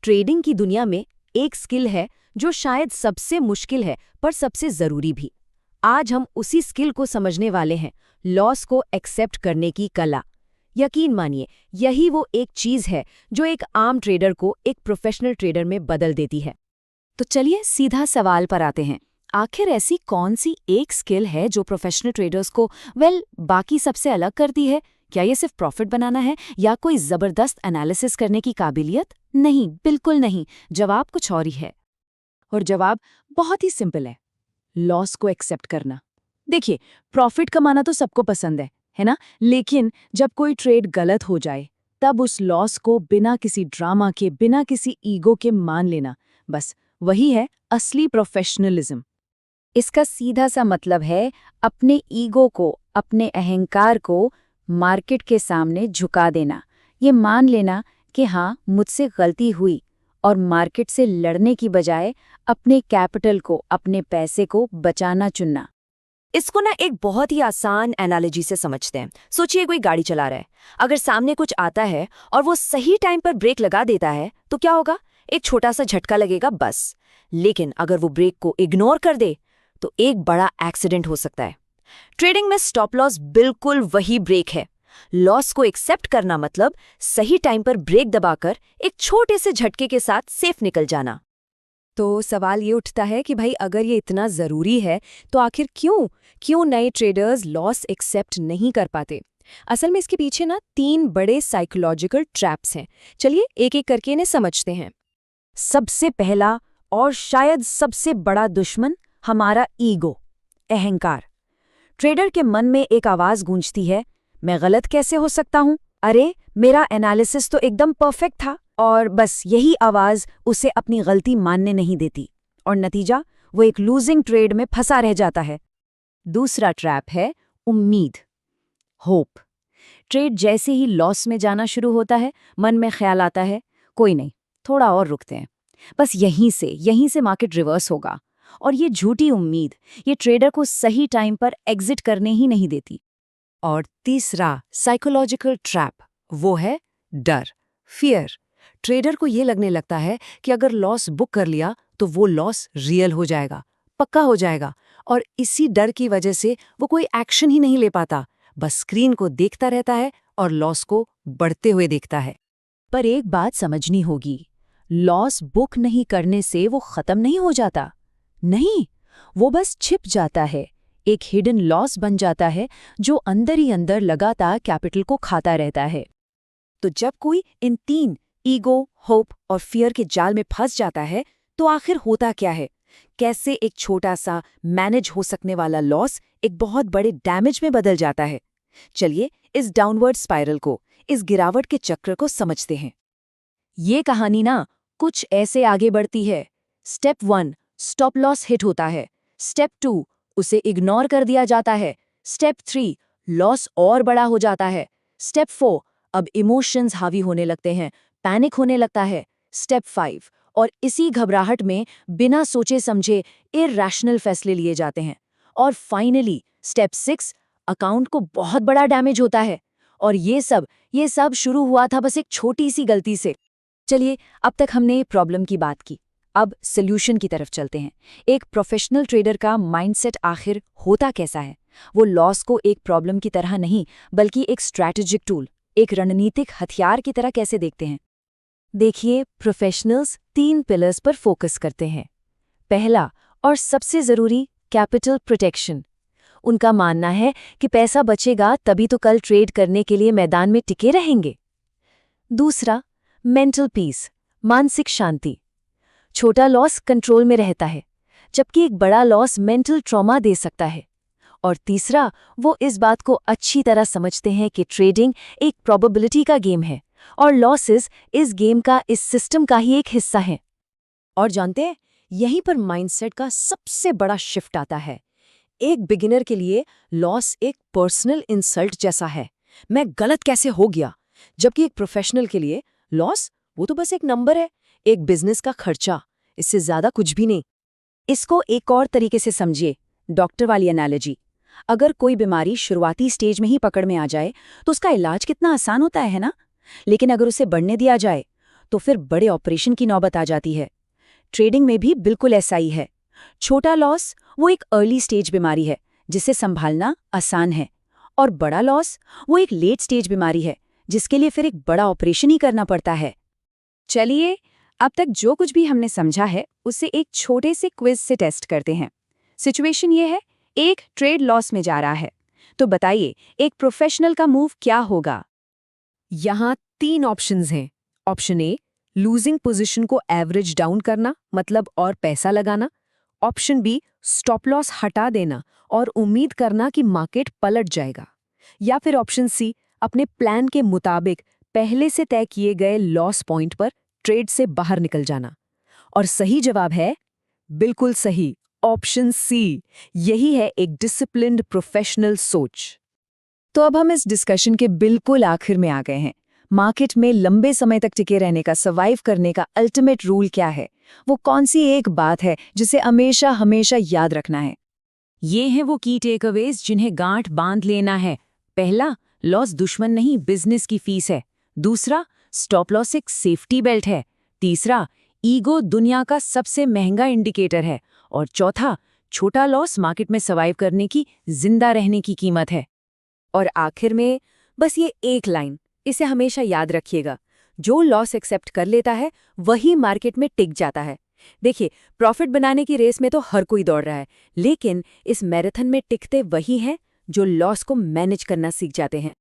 Trading की दुनिया में एक स्किल है जो शायद सबसे मुश्किल है पर सबसे जरूरी भी। आज हम उसी स्किल को समझने वाले हैं, लॉस को एक्सेप्ट करने की कला। यकीन मानिए, यही वो एक चीज है जो एक आम ट्रेडर को एक प्रोफेशनल ट्रेडर में बदल देती है। तो चलिए सीधा सवाल पर आते हैं। आखिर ऐसी कौन सी एक स्किल है जो प्रोफेशनल ट्रेडर्स को बाकी सबसे अलग करती है? क्या ये सिर्फ प्रॉफिट बनाना है या कोई जबरदस्त एनालिसिस करने की काबिलियत? नहीं, बिल्कुल नहीं। जवाब कुछ और ही है। और जवाब बहुत ही सिंपल है, लॉस को एक्सेप्ट करना। देखिए, प्रॉफिट कमाना तो सबको पसंद है ना? लेकिन जब कोई ट्रेड गलत हो जाए तब उस लॉस को बिना किसी ड्रामा के, बिना किसी ईगो के मान लेना, बस वही है असली प्रोफेशनलिज्म। इसका सीधा सा मतलब है अपने ईगो को, अपने अहंकार को मार्केट के सामने झुका देना। ये मान लेना कि हाँ, मुझसे गलती हुई, और मार्केट से लड़ने की बजाय अपने कैपिटल को, अपने पैसे को बचाना चुनना। इसको ना एक बहुत ही आसान एनालॉजी से समझते हैं। सोचिए कोई गाड़ी चला रहा है, अगर सामने कुछ आता है और वो सही टाइम पर ब्रेक लगा देता है तो क्या होगा? एक छोटा सा झटका लगेगा बस। लेकिन अगर वो ब्रेक को इग्नोर कर दे तो एक बड़ा एक्सीडेंट हो सकता है। ट्रेडिंग में स्टॉप लॉस बिल्कुल वही ब्रेक है। लॉस को एक्सेप्ट करना मतलब सही टाइम पर ब्रेक दबाकर एक छोटे से झटके के साथ सेफ निकल जाना। तो सवाल ये उठता है कि भाई, अगर ये इतना ज़रूरी है तो आखिर क्यों नए ट्रेडर्स लॉस एक्सेप्ट नहीं कर पाते? असल में इसके पीछे ना 3 बड़े साइकोलॉजिकल ट्रैप्स हैं। चलिए एक एक करके इन्हें समझते हैं। सबसे पहला और शायद सबसे बड़ा दुश्मन हमारा ईगो, अहंकार। ट्रेडर के मन में एक आवाज़ गूंजती है, मैं गलत कैसे हो सकता हूँ? अरे, मेरा एनालिसिस तो एकदम परफेक्ट था। और बस यही आवाज़ उसे अपनी गलती मानने नहीं देती, और नतीजा, वो एक लूजिंग ट्रेड में फंसा रह जाता है। दूसरा ट्रैप है उम्मीद, होप। ट्रेड जैसे ही लॉस में जाना शुरू होता है, मन में ख्याल आता है, कोई नहीं, थोड़ा और रुकते हैं, बस यहीं से मार्केट रिवर्स होगा। और ये झूठी उम्मीद, ये ट्रेडर को सही टाइम पर एग्जिट करने ही नहीं देती। और तीसरा साइकोलॉजिकल ट्रैप, वो है डर, फियर। ट्रेडर को ये लगने लगता है कि अगर लॉस बुक कर लिया तो वो लॉस रियल हो जाएगा, पक्का हो जाएगा, और इसी डर की वजह से वो कोई एक्शन ही नहीं ले पाता, बस स्क्रीन को देखता रहता है और लॉस को बढ़ते हुए देखता है। पर एक बात समझनी होगी, लॉस बुक नहीं करने से वो खत्म नहीं हो जाता। नहीं, वो बस छिप जाता है, एक हिडन लॉस बन जाता है जो अंदर ही अंदर लगातार कैपिटल को खाता रहता है। तो जब कोई इन 3 ईगो, होप और फियर के जाल में फंस जाता है तो आखिर होता क्या है? कैसे एक छोटा सा मैनेज हो सकने वाला लॉस एक बहुत बड़े डैमेज में बदल जाता है? चलिए इस डाउनवर्ड स्पाइरल को, इस गिरावट के चक्र को समझते हैं। ये कहानी ना कुछ ऐसे आगे बढ़ती है। स्टेप 1, स्टॉप लॉस हिट होता है। स्टेप 2, उसे इग्नोर कर दिया जाता है। स्टेप 3, लॉस और बड़ा हो जाता है। स्टेप 4, अब इमोशंस हावी होने लगते हैं, पैनिक होने लगता है। स्टेप 5, और इसी घबराहट में बिना सोचे समझे इरैशनल फैसले लिए जाते हैं। और फाइनली स्टेप 6, अकाउंट को बहुत बड़ा डैमेज होता है। और ये सब शुरू हुआ था बस एक छोटी सी गलती से। चलिए, अब तक हमने प्रॉब्लम की बात की, अब सॉल्यूशन की तरफ चलते हैं। एक प्रोफेशनल ट्रेडर का माइंडसेट आखिर होता कैसा है? वो लॉस को एक प्रॉब्लम की तरह नहीं, बल्कि एक स्ट्रैटेजिक टूल, एक रणनीतिक हथियार की तरह कैसे देखते हैं? देखिए, प्रोफेशनल्स 3 पिलर्स पर फोकस करते हैं। पहला और सबसे जरूरी, कैपिटल प्रोटेक्शन। उनका मानना है कि पैसा बचेगा तभी तो कल ट्रेड करने के लिए मैदान में टिके रहेंगे। दूसरा, मेंटल पीस, मानसिक शांति। छोटा लॉस कंट्रोल में रहता है, जबकि एक बड़ा लॉस मेंटल ट्रॉमा दे सकता है। और तीसरा, वो इस बात को अच्छी तरह समझते हैं कि ट्रेडिंग एक प्रोबेबिलिटी का गेम है और लॉसेस इस गेम का, इस सिस्टम का ही एक हिस्सा हैं। और जानते हैं, यहीं पर माइंडसेट का सबसे बड़ा शिफ्ट आता है। एक बिगिनर के लिए लॉस एक पर्सनल इंसल्ट जैसा है, मैं गलत कैसे हो गया, जबकि एक प्रोफेशनल के लिए लॉस वो तो बस एक नंबर है, एक बिजनेस का खर्चा, इससे ज्यादा कुछ भी नहीं। इसको एक और तरीके से समझिए, डॉक्टर वाली एनालॉजी। अगर कोई बीमारी शुरुआती स्टेज में ही पकड़ में आ जाए तो उसका इलाज कितना आसान होता है ना? लेकिन अगर उसे बढ़ने दिया जाए तो फिर बड़े ऑपरेशन की नौबत आ जाती है। ट्रेडिंग में भी बिल्कुल ऐसा ही है। छोटा लॉस वो एक अर्ली स्टेज बीमारी है जिसे संभालना आसान है, और बड़ा लॉस वो एक लेट स्टेज बीमारी है जिसके लिए फिर एक बड़ा ऑपरेशन ही करना पड़ता है। चलिए, अब तक जो कुछ भी हमने समझा है उसे एक छोटे से क्विज से टेस्ट करते हैं। सिचुएशन ये है, एक ट्रेड लॉस में जा रहा है, तो बताइए एक प्रोफेशनल का मूव क्या होगा? यहाँ 3 ऑप्शंस हैं। ऑप्शन ए, लूजिंग पोजीशन को एवरेज डाउन करना, मतलब और पैसा लगाना। ऑप्शन बी, स्टॉप लॉस हटा देना और उम्मीद करना कि मार्केट पलट जाएगा। या फिर ऑप्शन सी, अपने प्लान के मुताबिक पहले से तय किए गए लॉस पॉइंट पर ट्रेड से बाहर निकल जाना। और सही जवाब है बिल्कुल सही, ऑप्शन सी। यही है एक डिसिप्लिन्ड प्रोफेशनल सोच। तो अब हम इस डिस्कशन के बिल्कुल आखिर में आ गए हैं। मार्केट में लंबे समय तक टिके रहने का, सर्वाइव करने का अल्टीमेट रूल क्या है? वो कौन सी एक बात है जिसे हमेशा हमेशा याद रखना है? ये हैं वो की टेकअवेज जिन्हें गांठ बांध लेना है। पहला, लॉस दुश्मन नहीं, बिजनेस की फीस है। दूसरा, स्टॉप लॉस एक सेफ्टी बेल्ट है। तीसरा, ईगो दुनिया का सबसे महंगा इंडिकेटर है। और चौथा, छोटा लॉस मार्केट में सर्वाइव करने की, जिंदा रहने की कीमत है। और आखिर में बस ये एक लाइन, इसे हमेशा याद रखिएगा, जो लॉस एक्सेप्ट कर लेता है वही मार्केट में टिक जाता है। देखिए, प्रॉफिट बनाने की रेस में तो हर कोई दौड़ रहा है, लेकिन इस मैराथन में टिकते वही हैं जो लॉस को मैनेज करना सीख जाते हैं।